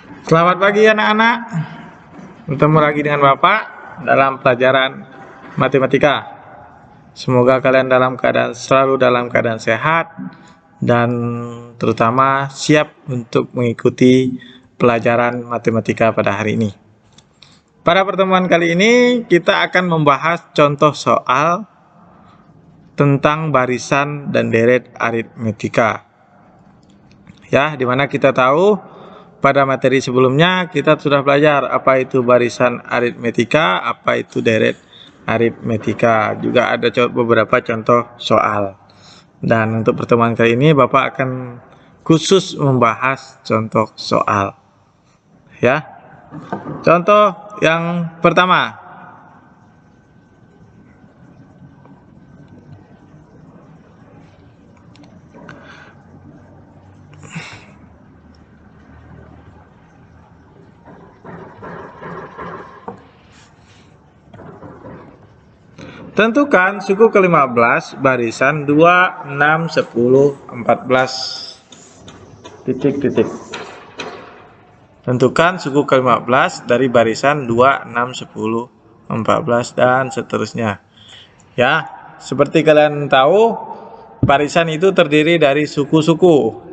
Selamat pagi anak-anak. Bertemu lagi dengan Bapak dalam pelajaran matematika. Semoga kalian selalu dalam keadaan sehat dan terutama siap untuk mengikuti pelajaran matematika pada hari ini. Pada pertemuan kali ini kita akan membahas contoh soal tentang barisan dan deret aritmetika. Ya, dimana kita tahu pada materi sebelumnya kita sudah belajar apa itu barisan aritmetika, apa itu deret aritmetika. Juga ada beberapa contoh soal. Dan untuk pertemuan kali ini Bapak akan khusus membahas contoh soal. Ya. Contoh yang pertama. Tentukan suku ke-15 barisan 2, 6, 10, 14 titik-titik. Tentukan suku ke-15 dari barisan 2, 6, 10, 14 dan seterusnya. Ya, seperti kalian tahu, barisan itu terdiri dari suku-suku.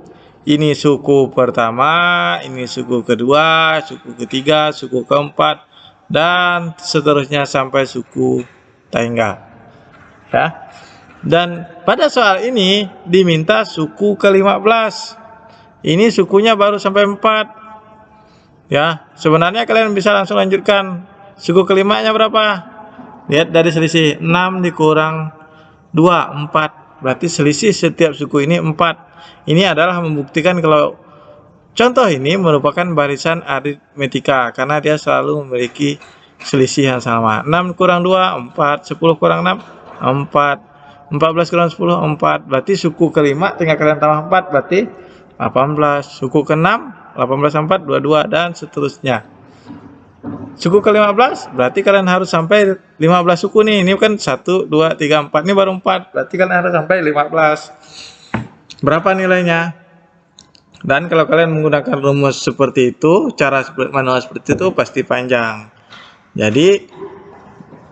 Ini suku pertama, ini suku kedua, suku ketiga, suku keempat, dan seterusnya sampai suku tengah. Ya. Dan pada soal ini diminta suku ke-15. Ini sukunya baru sampai 4. Ya, sebenarnya kalian bisa langsung lanjutkan. Suku kelimanya berapa? Lihat dari selisih 6 dikurang 2, 4. Berarti selisih setiap suku ini 4. Ini adalah membuktikan kalau contoh ini merupakan barisan aritmetika karena dia selalu memiliki selisih yang sama. 6 kurang 2, 4. 10 kurang 6, 4. 14 kurang 10, 4. Berarti suku kelima tinggal kalian tambah 4, berarti 18. Suku ke-6, 18 4, 22, dan seterusnya. Suku ke-15, berarti kalian harus sampai 15 suku nih. Ini kan 1, 2, 3, 4. Ini baru 4. Berarti kalian harus sampai 15. Berapa nilainya? Dan kalau kalian menggunakan rumus seperti itu, cara manual seperti itu pasti panjang. Jadi,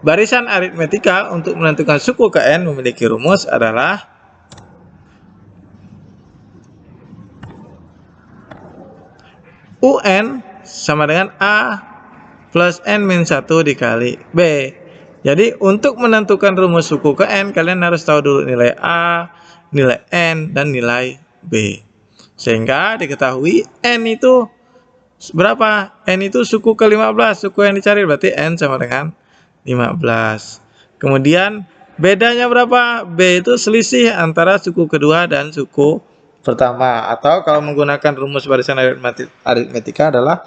barisan aritmetika untuk menentukan suku ke n memiliki rumus adalah UN sama dengan A plus N min 1 dikali B. Jadi, untuk menentukan rumus suku ke n, kalian harus tahu dulu nilai A, nilai N, dan nilai B. Sehingga diketahui N itu berapa? N itu suku ke-15, suku yang dicari berarti N sama dengan 15. Kemudian bedanya berapa? B itu selisih antara suku kedua dan suku pertama. Atau kalau menggunakan rumus barisan aritmetika adalah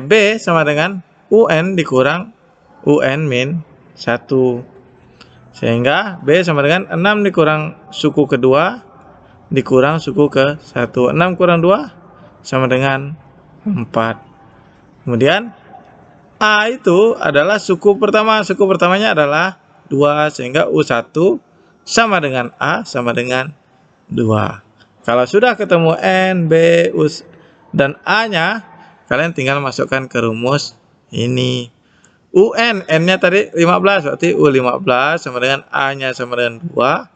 B sama dengan UN dikurang UN min 1. Sehingga B sama dengan 6 dikurang suku kedua dikurang suku ke-1. 6 kurang 2 sama dengan 4. Kemudian A itu adalah suku pertama. Suku pertamanya adalah 2. Sehingga U1 sama dengan A sama dengan 2. Kalau sudah ketemu N, B, U, dan A-nya, kalian tinggal masukkan ke rumus ini. UN, N-nya tadi 15, berarti U15 sama dengan A-nya sama dengan 2,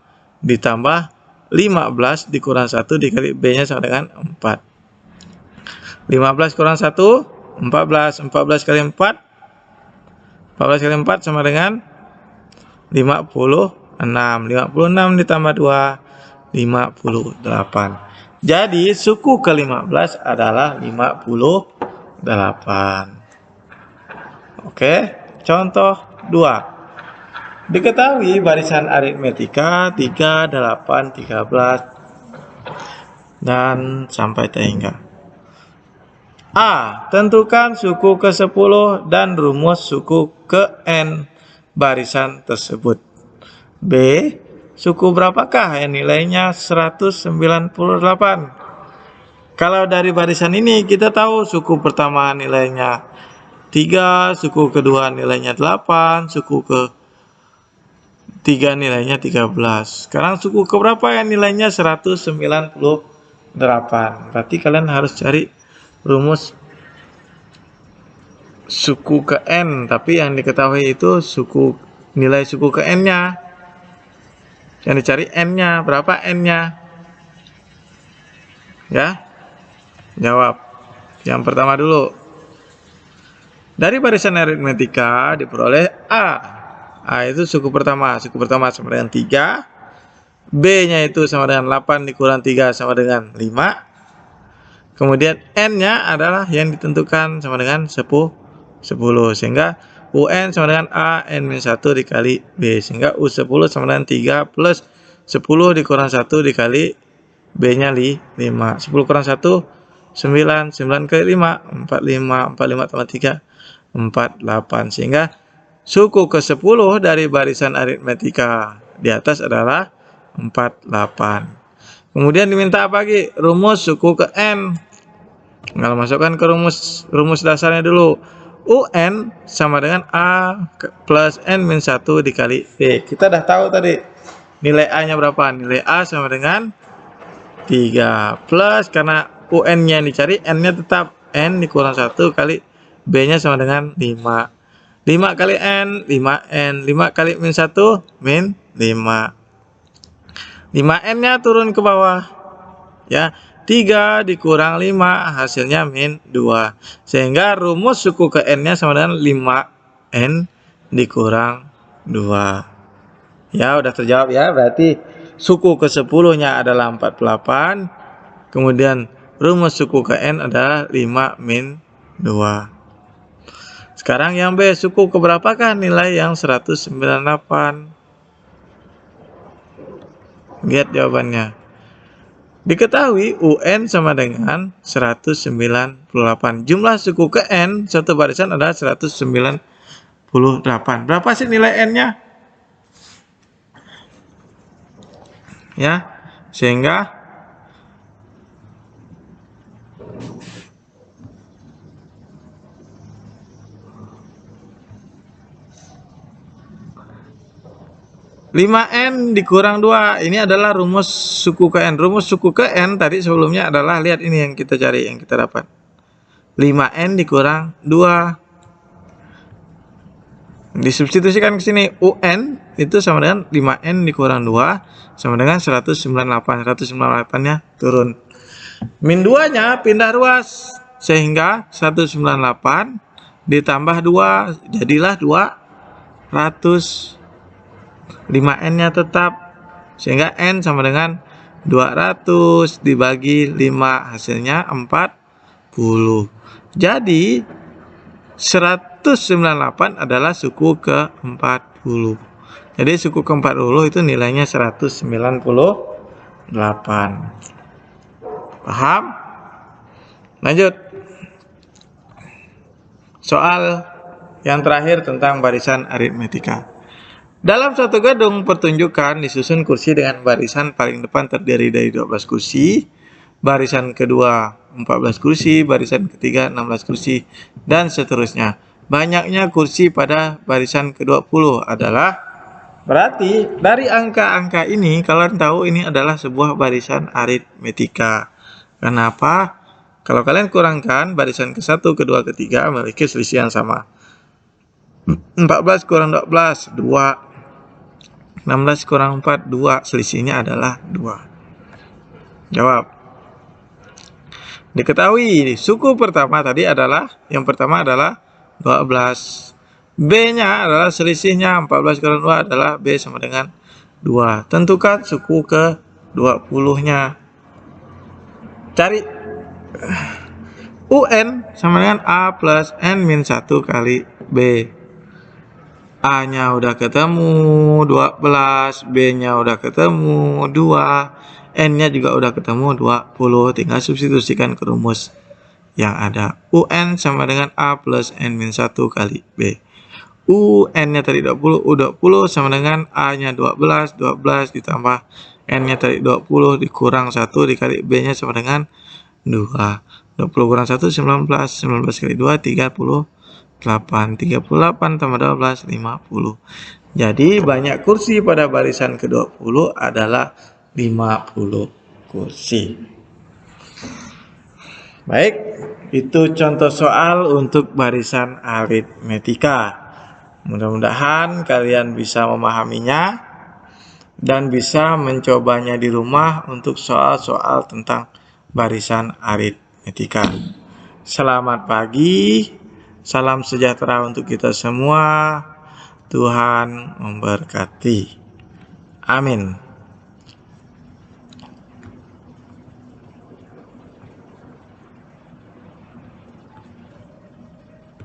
ditambah 15 dikurang 1 dikali B-nya sama dengan 4. 15 kurang 1, 14. 14 kali 4, 14 kali 4 sama dengan 56. 56 ditambah 2, 58. Jadi, suku ke-15 adalah 58. Oke, contoh 2. Diketahui barisan aritmetika 3, 8, 13 dan sampai tengah. A. Tentukan suku ke-10 dan rumus suku ke-n barisan tersebut. B. Suku berapakah yang nilainya 198? Kalau dari barisan ini kita tahu suku pertama nilainya 3, suku kedua nilainya 8, suku ke-3 nilainya 13. Sekarang suku keberapa yang nilainya 198? 8. Berarti kalian harus cari rumus suku ke N, tapi yang diketahui itu nilai suku ke N-nya. Yang dicari N-nya, berapa N-nya? Ya, jawab. Yang pertama dulu. Dari barisan aritmetika diperoleh A. A itu suku pertama. Suku pertama sama dengan 3. B-nya itu sama dengan 8 dikurang 3 sama dengan 5. Kemudian N-nya adalah yang ditentukan sama dengan 10. Sehingga UN sama dengan A N-1 dikali B. Sehingga U10 sama dengan 3 plus 10 dikurang 1 dikali B-nya 5. 10 kurang 1, 9. 9 kali 5, 45. 45 tambah 3, 48. Sehingga suku ke-10 dari barisan aritmetika di atas adalah 48. Kemudian diminta apa lagi? Rumus suku ke N. Kalau masukkan ke rumus dasarnya dulu. UN sama dengan A plus N-1 dikali B. Kita udah tahu tadi nilai A-nya berapa? Nilai A sama dengan 3 plus, karena UN-nya yang dicari, N-nya tetap N dikurang 1 kali B-nya sama dengan 5. 5 kali N, 5N. 5 kali min 1, min 5. 5N-nya turun ke bawah. Ya, 3 dikurang 5 hasilnya min 2. Sehingga rumus suku ke N-nya sama dengan 5N dikurang 2. Ya, udah terjawab ya. Berarti suku ke-10-nya adalah 48. Kemudian rumus suku ke N adalah 5 min 2. Sekarang yang B, suku ke berapakah nilai yang 198? Lihat jawabannya. Diketahui UN sama dengan 198. Jumlah suku ke N satu barisan adalah 198. Berapa sih nilai N-nya? Ya, sehingga 5N dikurang 2. Ini adalah rumus suku ke N. Rumus suku ke N tadi sebelumnya adalah, lihat ini yang kita cari, yang kita dapat. 5N dikurang 2. Disubstitusikan ke sini. UN itu sama dengan 5N dikurang 2 sama dengan 198. 198-nya turun. Min 2-nya pindah ruas. Sehingga 198 ditambah 2 jadilah 200. 5N-nya tetap, sehingga N sama dengan 200 dibagi 5 hasilnya 40. Jadi 198 adalah suku ke-40. Jadi suku ke-40 itu nilainya 198. Paham? Lanjut. Soal yang terakhir tentang barisan aritmetika. Dalam suatu gedung pertunjukan disusun kursi dengan barisan paling depan terdiri dari 12 kursi, barisan kedua 14 kursi, barisan ketiga 16 kursi, dan seterusnya. Banyaknya kursi pada barisan ke-20 adalah, berarti dari angka-angka ini kalian tahu ini adalah sebuah barisan aritmetika. Kenapa? Kalau kalian kurangkan barisan ke-1, ke-2, ke-3 memiliki selisih yang sama. 14 kurang 12, 2. 16 kurang 4, 2. Selisihnya adalah 2. Jawab. Diketahui suku pertama tadi adalah, yang pertama adalah 12. B-nya adalah selisihnya 14 kurang 2 adalah B sama dengan 2. Tentukan suku ke 20-nya. Cari UN sama dengan A plus N-1 kali B. A-nya udah ketemu 12, B-nya udah ketemu 2, N-nya juga udah ketemu 20. Tinggal substitusikan ke rumus yang ada. UN sama dengan A plus N-1 kali B. UN-nya tadi 20, U20 sama dengan A-nya 12, 12 ditambah N-nya tadi 20 dikurang 1 dikali B-nya sama dengan 2. 20 kurang 1, 19, 19 kali 2, 38. 38 tambah 12, 50. Jadi banyak kursi pada barisan ke-20 adalah 50 kursi. Baik, itu contoh soal untuk barisan aritmetika. Mudah-mudahan kalian bisa memahaminya dan bisa mencobanya di rumah untuk soal-soal tentang barisan aritmetika. Selamat pagi, salam sejahtera untuk kita semua. Tuhan memberkati. Amin.